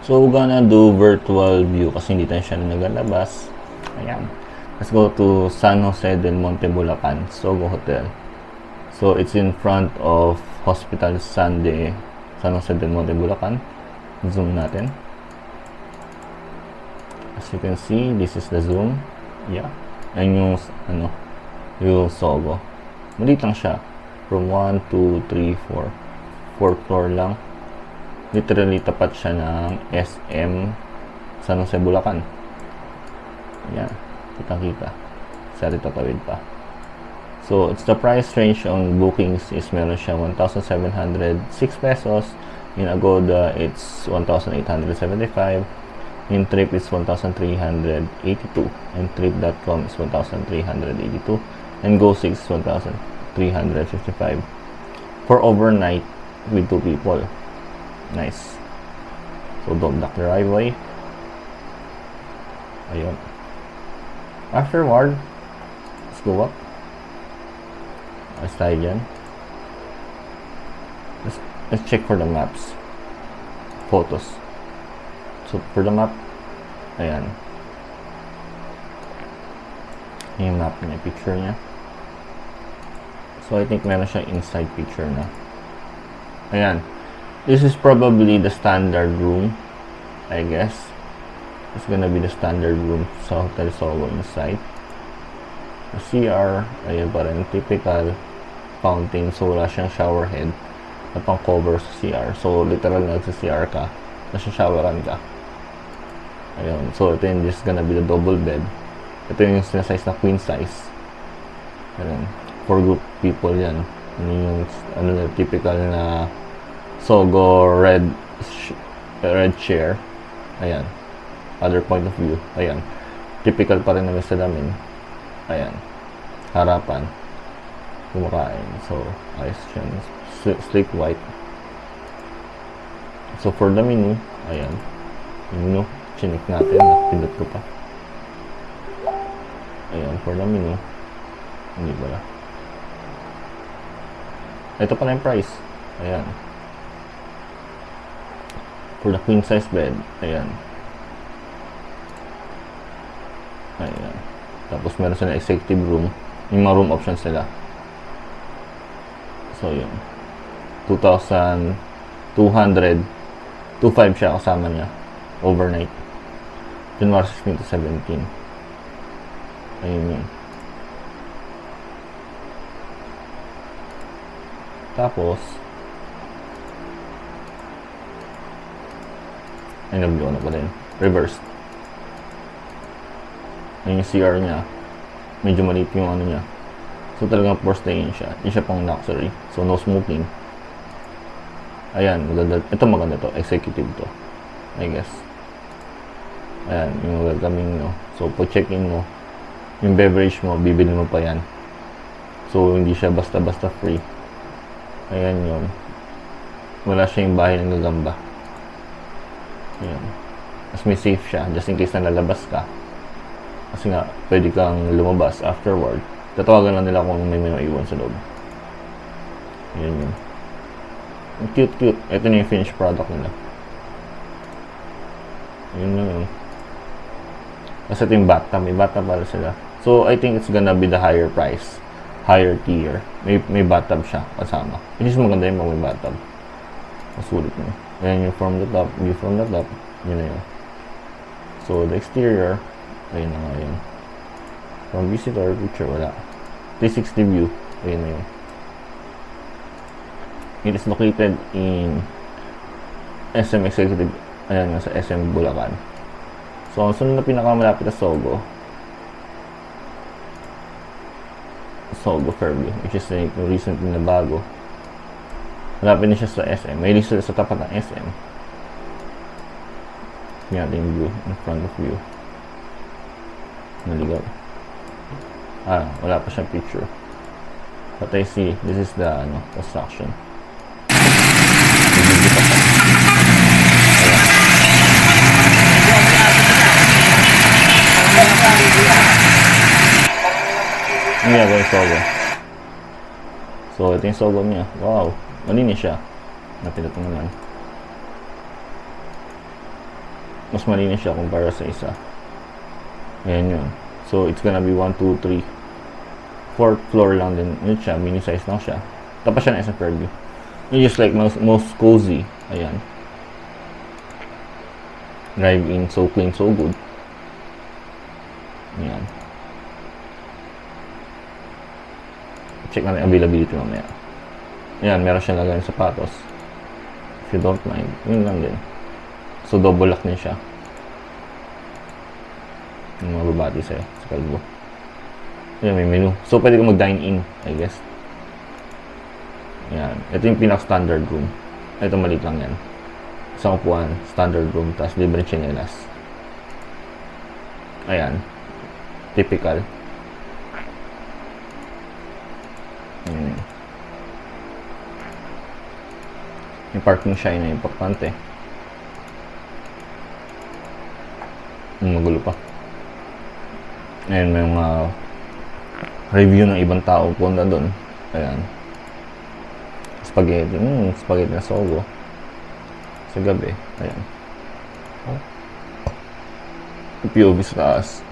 So, we're gonna do virtual view kasi hindi tayo siya nagalabas. Ayan. Let's go to San Jose del Monte, Bulacan, Sogo Hotel. So, it's in front of Hospital San Jose del Monte, Bulacan. Zoom natin. As you can see, this is the zoom. Yeah. Ayan yung Sogo. Maliit lang siya. From 1, 2, 3, 4. 4th floor lang. Literally tapat siya ng SM San Jose, Bulacan. Yan, kitang-kita. Sari tatawid pa. So, it's the price range on bookings is meron siya 1,706 pesos. In Agoda, it's 1,875. In Trip, it's 1,382. And Trip.com is 1,382. And Go6 is 1,355. For overnight with 2 people. Nice. So, don't block the driveway. Ayun. Afterward, let's go up. Let's tayo dyan. Let's check for the maps. Photos. So, for the map, ayan. Yung map niya, picture niya. So, I think meron siya inside picture na. Ayan. This is probably the standard room, I guess. It's gonna be the standard room sa Hotel Sogo inside. The CR, ayan pa rin, typical fountain. So, wala siyang shower head na pang cover sa CR. So, literal na sa CR ka, nasa-showeran ka. Ayun. So, ito yung just gonna be the double bed. Ito yung size na queen size. Ayun. For group people yan. Yung typical na Sogo red chair. Ayan. Other point of view. Ayan. Typical pa rin naman sa damin. Ayan. Harapan. Kumakain. So, ayos siya. Sleek white. So, for the menu, ayan. Menu. Chinik natin. Napindot ko pa. Ayan. For the menu. Hindi pala. Ito pala yung price. Ayan. For the queen size bed. Ayan. Ayan. Tapos meron sila executive room. Yung mga room options nila. So, yun. 2,200. 2,500 siya kasama niya. Overnight. January 16 to 17. Ayun yun. Tapos, ay nablo na pa din. Reversed. Ayun yung CR niya. Medyo maliit yung ano niya. So talagang for staying siya. Hindi siya pang luxury. So no smoking. Ayan, maganda. Ito maganda to. Executive to. I guess. Ayan, yung welcoming no. So pag check-in mo, yung beverage mo, bibili mo pa yan. So hindi siya basta-basta free. Ayan yun. Wala siya yung bahay ng gagamba. Ayan. Mas may safe siya. Just in case na lalabas ka. Kasi nga, pwede kang lumabas afterward. Tatawagan lang nila kung may maiwan sa loob. Ayan yun. Cute. Ito na yung finished product nila. Ayan na yun. Kasi ito yung bathtub. May bathtub para sila. So, I think it's gonna be the higher price. Higher tier. May bathtub siya kasama. Which is maganda yung may bathtub. Masulit mo. Ayan yung from the top. View from the top. Yun na yun. So, the exterior. Ayun na nga yun. From visitor, picture, wala. 360 view. Ayun na yun. It is located in SM Executive. Ayan nga sa SM Bulacan. So, ang sunod na pinakamalapit na Sogo Fairview, which is like recently na bago. Malapit na siya sa SM. May list sa tapat ng SM. Yan yung view, in front of view. Naligaw. Wala pa siyang picture. But I see, this is the construction. Hindi ako yung Sogo. So, ito yung Sogo niya. Wow, malinis siya. Napindot naman. Mas malinis siya kumpara sa isa. Ayan yun. So, it's gonna be 1, 2, 3. 4th floor lang din. Yun siya. Mini size lang siya. Tapos siya na isang Fairview. It's just like most cozy. Ayan. Drive-in. So clean, so good. Ayan. Check natin availability mamaya. Ayan. Meron siyang lagayan sapatos. If you don't mind. Yun lang din. So, double lock din siya. Yung mga babati sa'yo sa kalbo. Ayan, may menu. So, pwede ka mag-dine in, I guess. Ayan. Ito yung pinaka-standard room. Ito, maliit lang yan. Isang upuan, standard room, tapos libre chinelas. Ayan. Typical. Yung parking siya na importante. Magulo pa. Ayan, may mga review ng ibang tao punta doon. Ayan. Spaghetti. Spaghetti na sogo. Sa gabi. Ayan. POV sa taas.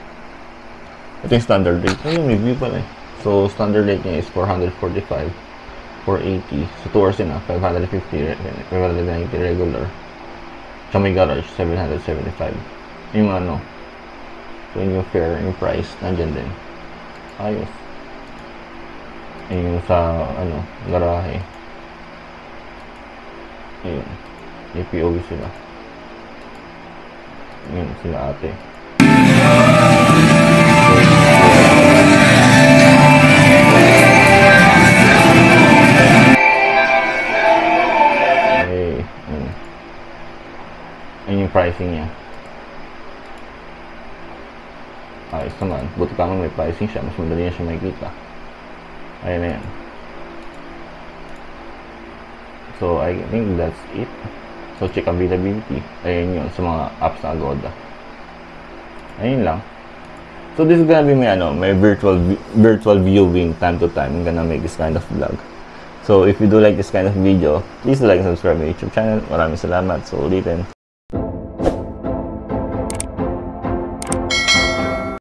Ito yung standard rate. Yung review pala eh. So, standard rate niya is 445. 480. So, 2 hours na. 550. 590 regular. Sa may garage, 775. Yung ano. So, yung fare, yung price, nandyan din. Ayos. Yung sa, ano, garahe. Ayun. May POV sila. Yun, sila ate. Okay. Ayun yung pricing niya. Ayos naman. Buti pa may pricing siya. Mas madali niya siya makikita. Ayan na yan. So, I think that's it. So, check availability. Ayan yun sa mga apps na Agoda. Ayun lang. So, this is gonna be my virtual viewing time to time. I'm gonna make this kind of vlog. So, if you do like this kind of video, please like and subscribe my YouTube channel. Maraming salamat. So, ulitin.